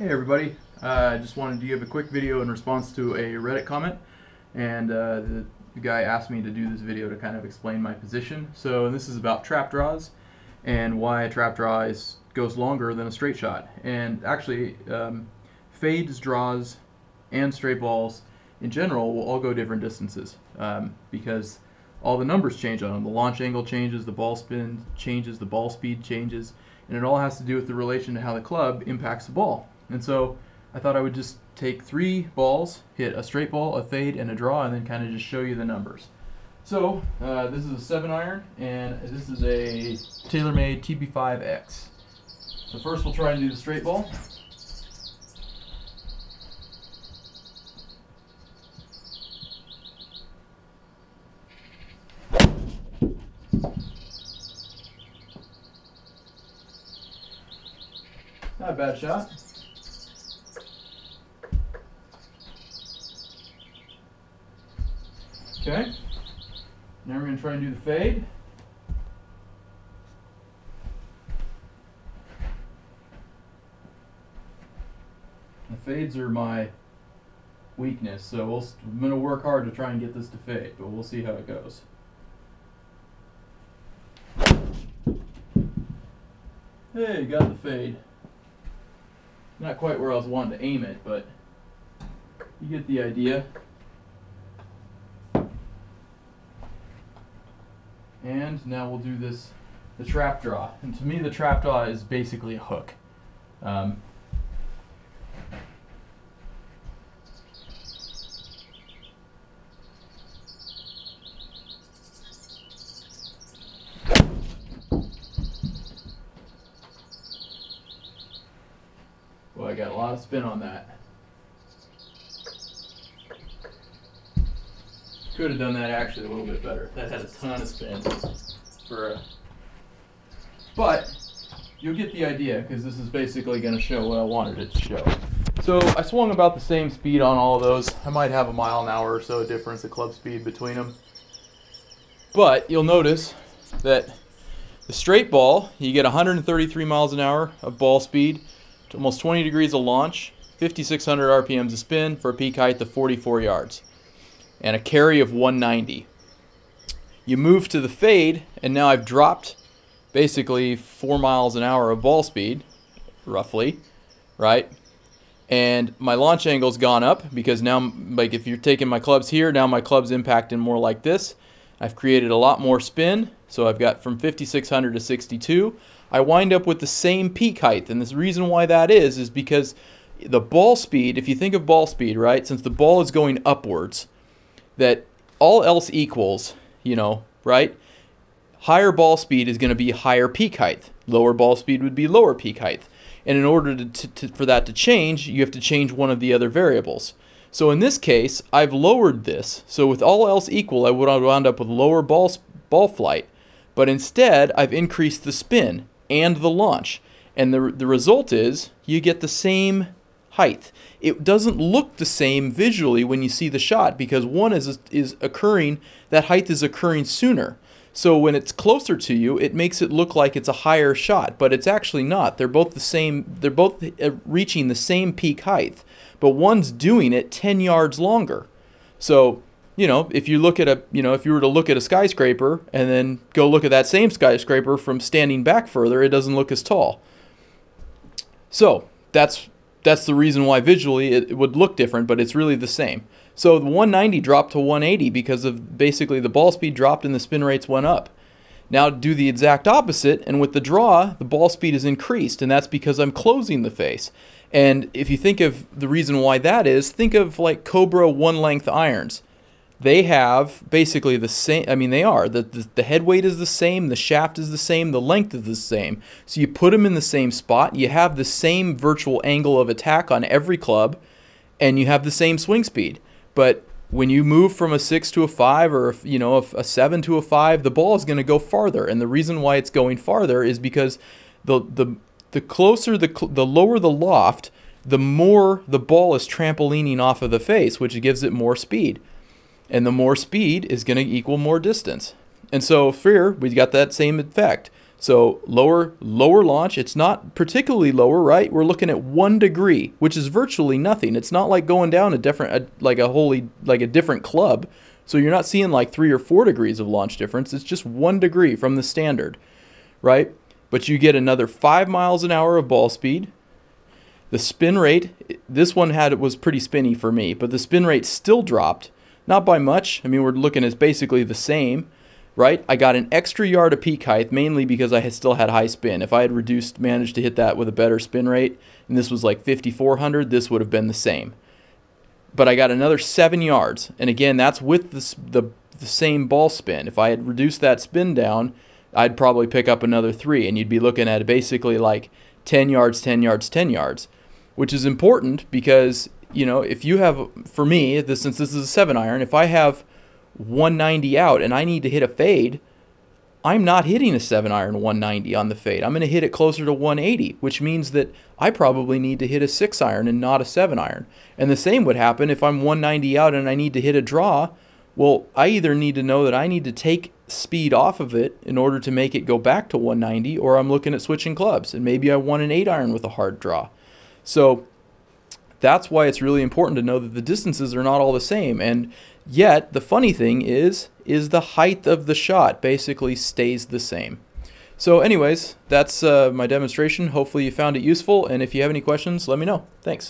Hey everybody, I just wanted to give a quick video in response to a Reddit comment, and the guy asked me to do this video to kind of explain my position. So this is about trap draws and why a trap draw goes longer than a straight shot. And actually, fades, draws, and straight balls in general will all go different distances because all the numbers change on them. The launch angle changes, the ball spin changes, the ball speed changes, and it all has to do with the relation to how the club impacts the ball. And so I thought I would just take 3 balls, hit a straight ball, a fade, and a draw, and then kind of just show you the numbers. So this is a 7-iron, and this is a TaylorMade TB5X. So first we'll try and do the straight ball. Not a bad shot. Okay, now we're going to try and do the fade. The fades are my weakness, so I'm going to work hard to try and get this to fade, but we'll see how it goes. Hey, got the fade. Not quite where I was wanting to aim it, but you get the idea. And now we'll do the trap draw. And to me, the trap draw is basically a hook. Well, I got a lot of spin on that. Could have done that actually a little bit better. That had a ton of spin but you'll get the idea because this is basically going to show what I wanted it to show. So I swung about the same speed on all of those. I might have a mile an hour or so difference of club speed between them. But you'll notice that the straight ball, you get 133 miles an hour of ball speed, to almost 20 degrees of launch, 5,600 RPMs of spin for a peak height of 44 yards. And a carry of 190. You move to the fade, and now I've dropped basically 4 miles an hour of ball speed, roughly, right? And my launch angle's gone up because now, like if you're taking my clubs here, now my club's impacting more like this. I've created a lot more spin, so I've got from 5,600 to 62. I wind up with the same peak height, and the reason why that is because the ball speed, if you think of ball speed, right, since the ball is going upwards, that all else equals, right? Higher ball speed is going to be higher peak height. Lower ball speed would be lower peak height. And in order for that to change, you have to change one of the other variables. So in this case, I've lowered this. So with all else equal, I would wound up with lower ball flight. But instead, I've increased the spin and the launch. And the result is you get the same height. It doesn't look the same visually when you see the shot because one is occurring, that height is occurring sooner. So when it's closer to you, it makes it look like it's a higher shot, but it's actually not. They're both the same, they're both reaching the same peak height, but one's doing it 10 yards longer. So, if you look at if you were to look at a skyscraper and then go look at that same skyscraper from standing back further, it doesn't look as tall. So, that's the reason why visually it would look different, but it's really the same. So the 190 dropped to 180 because of basically the ball speed dropped and the spin rates went up. Now do the exact opposite, and with the draw, the ball speed is increased, and that's because I'm closing the face. And if you think of the reason why that is, think of like Cobra 1-length irons. They have basically the same, they are. The head weight is the same, the shaft is the same, the length is the same. So you put them in the same spot, you have the same virtual angle of attack on every club, and you have the same swing speed. But when you move from a 6 to a 5 or a 7 to a 5, the ball is going to go farther. And the reason why it's going farther is because the lower the loft, the more the ball is trampolining off of the face, which gives it more speed. And the more speed is going to equal more distance. And so here, we got that same effect. So lower launch, it's not particularly lower, right? We're looking at 1 degree, which is virtually nothing. It's not like going down a different, like a different club. So you're not seeing like 3 or 4 degrees of launch difference. It's just 1 degree from the standard, right? But you get another 5 miles an hour of ball speed. The spin rate, this one was pretty spinny for me, but the spin rate still dropped, not by much. I mean, we're looking at basically the same. Right? I got an extra yard of peak height, mainly because I still had high spin. If I had managed to hit that with a better spin rate, and this was like 5,400, this would have been the same. But I got another 7 yards, and again, that's with the same ball spin. If I had reduced that spin down, I'd probably pick up another 3, and you'd be looking at basically like 10 yards, 10 yards, 10 yards, which is important because, you know, if you have, for me, since this is a 7-iron, if I have 190 out and I need to hit a fade, I'm not hitting a 7-iron 190 on the fade. I'm going to hit it closer to 180, which means that I probably need to hit a 6-iron and not a 7-iron. And the same would happen if I'm 190 out and I need to hit a draw. Well, I either need to know that I need to take speed off of it in order to make it go back to 190, or I'm looking at switching clubs, and maybe I want an 8-iron with a hard draw. So that's why it's really important to know that the distances are not all the same. And yet, the funny thing is the height of the shot basically stays the same. So anyways, that's my demonstration. Hopefully you found it useful, and if you have any questions, let me know. Thanks.